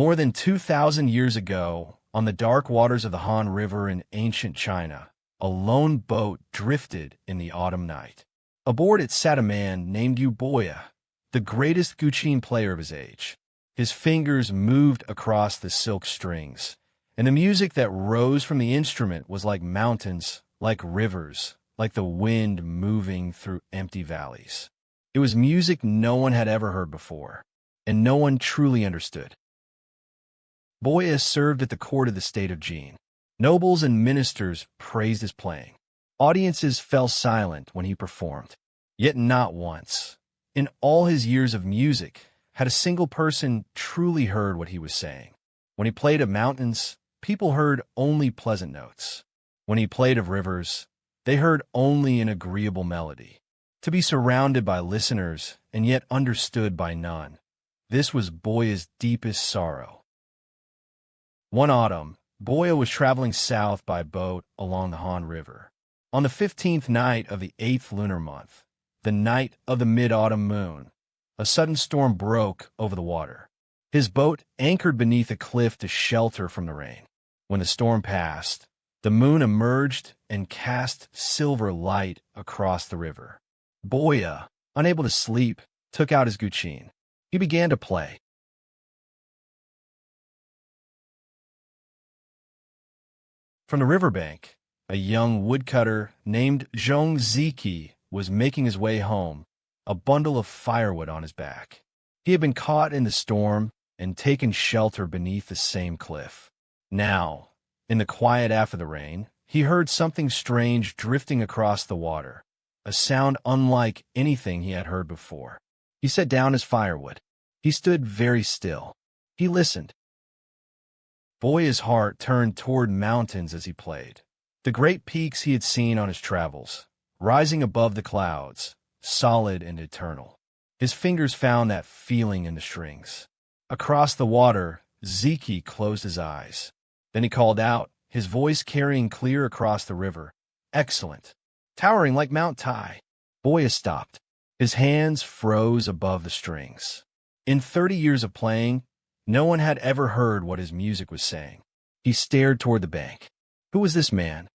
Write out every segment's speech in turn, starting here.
More than 2,000 years ago, on the dark waters of the Han River in ancient China, a lone boat drifted in the autumn night. Aboard it sat a man named Boya, the greatest Guqin player of his age. His fingers moved across the silk strings, and the music that rose from the instrument was like mountains, like rivers, like the wind moving through empty valleys. It was music no one had ever heard before, and no one truly understood. Boya served at the court of the state of Zhīyīn. Nobles and ministers praised his playing. Audiences fell silent when he performed. Yet not once, in all his years of music, had a single person truly heard what he was saying. When he played of mountains, people heard only pleasant notes. When he played of rivers, they heard only an agreeable melody. To be surrounded by listeners and yet understood by none, this was Boya's deepest sorrow. One autumn, Boya was traveling south by boat along the Han River. On the 15th night of the 8th lunar month, the night of the mid-autumn moon, a sudden storm broke over the water. His boat anchored beneath a cliff to shelter from the rain. When the storm passed, the moon emerged and cast silver light across the river. Boya, unable to sleep, took out his Guqin. He began to play. From the riverbank, a young woodcutter named Boya Ziqi was making his way home, a bundle of firewood on his back. He had been caught in the storm and taken shelter beneath the same cliff. Now, in the quiet after the rain, he heard something strange drifting across the water, a sound unlike anything he had heard before. He set down his firewood. He stood very still. He listened. Boya's heart turned toward mountains as he played. The great peaks he had seen on his travels, rising above the clouds, solid and eternal. His fingers found that feeling in the strings. Across the water, Ziqi closed his eyes. Then he called out, his voice carrying clear across the river. Excellent. Towering like Mount Tai. Boya stopped. His hands froze above the strings. In 30 years of playing, no one had ever heard what his music was saying. He stared toward the bank. Who was this man?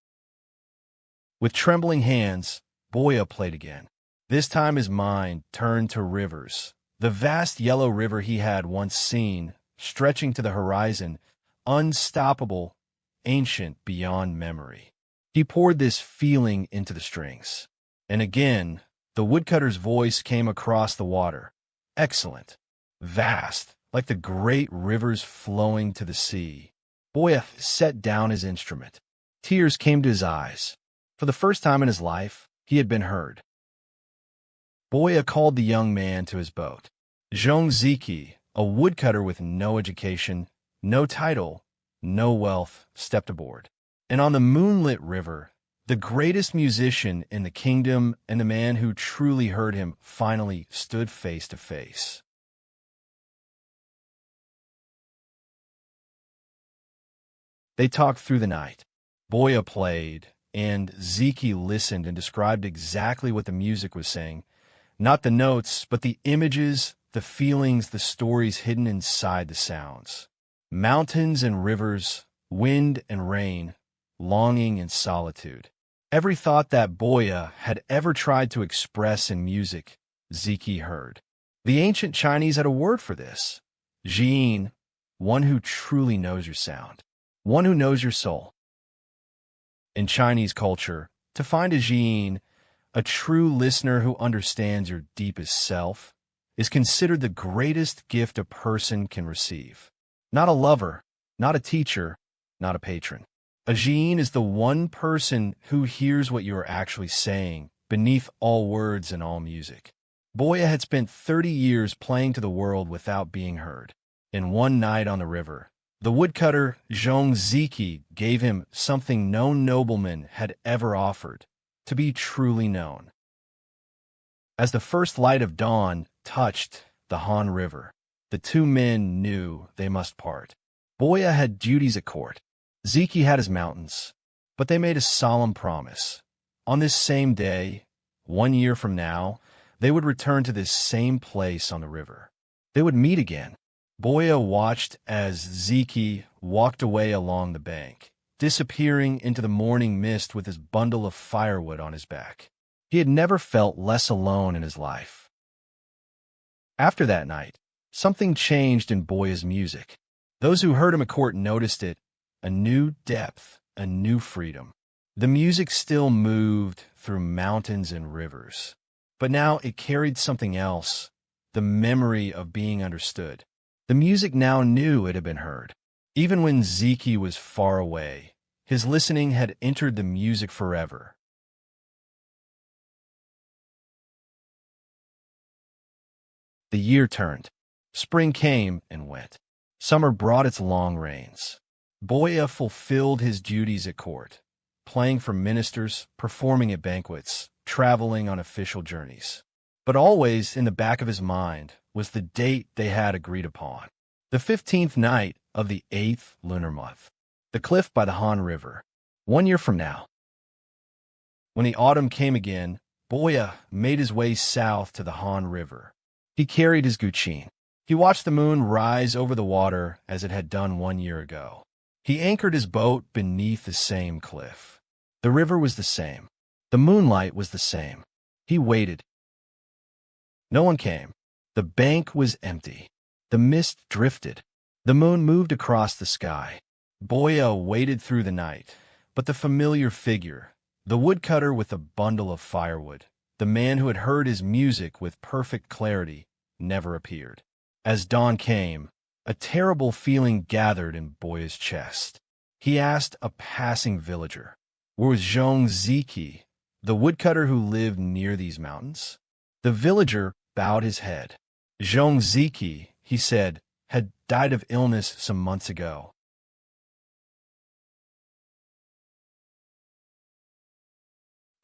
With trembling hands, Boya played again. This time his mind turned to rivers. The vast yellow river he had once seen, stretching to the horizon, unstoppable, ancient beyond memory. He poured this feeling into the strings. And again, the woodcutter's voice came across the water. Excellent. Vast, like the great rivers flowing to the sea. Boya set down his instrument. Tears came to his eyes. For the first time in his life, he had been heard. Boya called the young man to his boat. Boya Ziqi, a woodcutter with no education, no title, no wealth, stepped aboard. And on the moonlit river, the greatest musician in the kingdom and the man who truly heard him finally stood face to face. They talked through the night. Boya played, and Ziqi listened and described exactly what the music was saying. Not the notes, but the images, the feelings, the stories hidden inside the sounds. Mountains and rivers, wind and rain, longing and solitude. Every thought that Boya had ever tried to express in music, Ziqi heard. The ancient Chinese had a word for this. Zhīyīn, one who truly knows your sound. One who knows your soul. In Chinese culture, to find a zhīyīn, a true listener who understands your deepest self, is considered the greatest gift a person can receive. Not a lover, not a teacher, not a patron. A zhīyīn is the one person who hears what you are actually saying, beneath all words and all music. Boya had spent 30 years playing to the world without being heard. In one night on the river, the woodcutter Boya Ziqi gave him something no nobleman had ever offered, to be truly known. As the first light of dawn touched the Han River, the two men knew they must part. Boya had duties at court. Ziqi had his mountains, but they made a solemn promise. On this same day, 1 year from now, they would return to this same place on the river. They would meet again, Boya watched as Ziqi walked away along the bank, disappearing into the morning mist with his bundle of firewood on his back. He had never felt less alone in his life. After that night, something changed in Boya's music. Those who heard him at court noticed it, a new depth, a new freedom. The music still moved through mountains and rivers, but now it carried something else, the memory of being understood. The music now knew it had been heard. Even when Ziqi was far away, his listening had entered the music forever. The year turned. Spring came and went. Summer brought its long rains. Boya fulfilled his duties at court, playing for ministers, performing at banquets, traveling on official journeys. But always in the back of his mind was the date they had agreed upon, the 15th night of the 8th lunar month, the cliff by the Han River, 1 year from now. When the autumn came again, Boya made his way south to the Han River. He carried his Guqin. He watched the moon rise over the water as it had done 1 year ago. He anchored his boat beneath the same cliff. The river was the same. The moonlight was the same. He waited. No one came. The bank was empty. The mist drifted. The moon moved across the sky. Boya waited through the night, but the familiar figure, the woodcutter with a bundle of firewood, the man who had heard his music with perfect clarity, never appeared. As dawn came, a terrible feeling gathered in Boya's chest. He asked a passing villager, where was Boya Ziqi, the woodcutter who lived near these mountains? The villager bowed his head. Boya Ziqi, he said, had died of illness some months ago.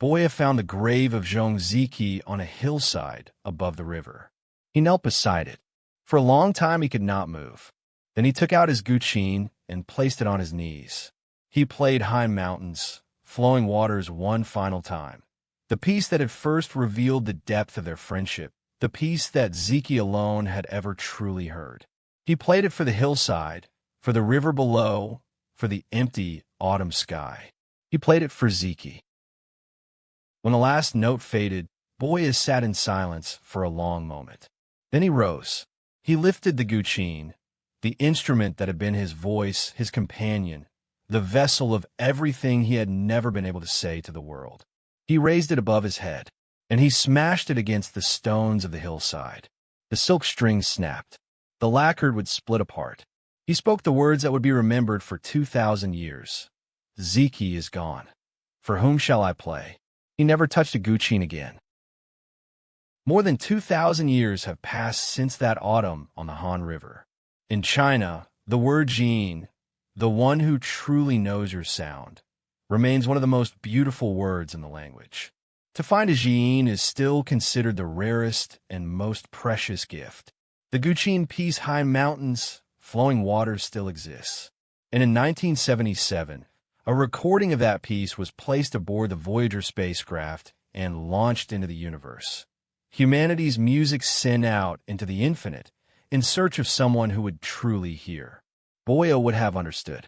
Boya found the grave of Boya Ziqi on a hillside above the river. He knelt beside it. For a long time he could not move. Then he took out his Guqin and placed it on his knees. He played High Mountains, Flowing Waters one final time. The piece that had first revealed the depth of their friendship, the piece that Ziqi alone had ever truly heard. He played it for the hillside, for the river below, for the empty autumn sky. He played it for Ziqi. When the last note faded, Boya sat in silence for a long moment. Then he rose. He lifted the Guqin, the instrument that had been his voice, his companion, the vessel of everything he had never been able to say to the world. He raised it above his head, and he smashed it against the stones of the hillside. The silk strings snapped. The lacquer would split apart. He spoke the words that would be remembered for 2,000 years. Ziqi is gone. For whom shall I play? He never touched a Guqin again. More than 2,000 years have passed since that autumn on the Han River. In China, the word zhīyīn, the one who truly knows your sound, remains one of the most beautiful words in the language. To find a zhīyīn is still considered the rarest and most precious gift. The Guqin piece High Mountains, Flowing Waters still exists. And in 1977, a recording of that piece was placed aboard the Voyager spacecraft and launched into the universe. Humanity's music sent out into the infinite in search of someone who would truly hear. Boya would have understood.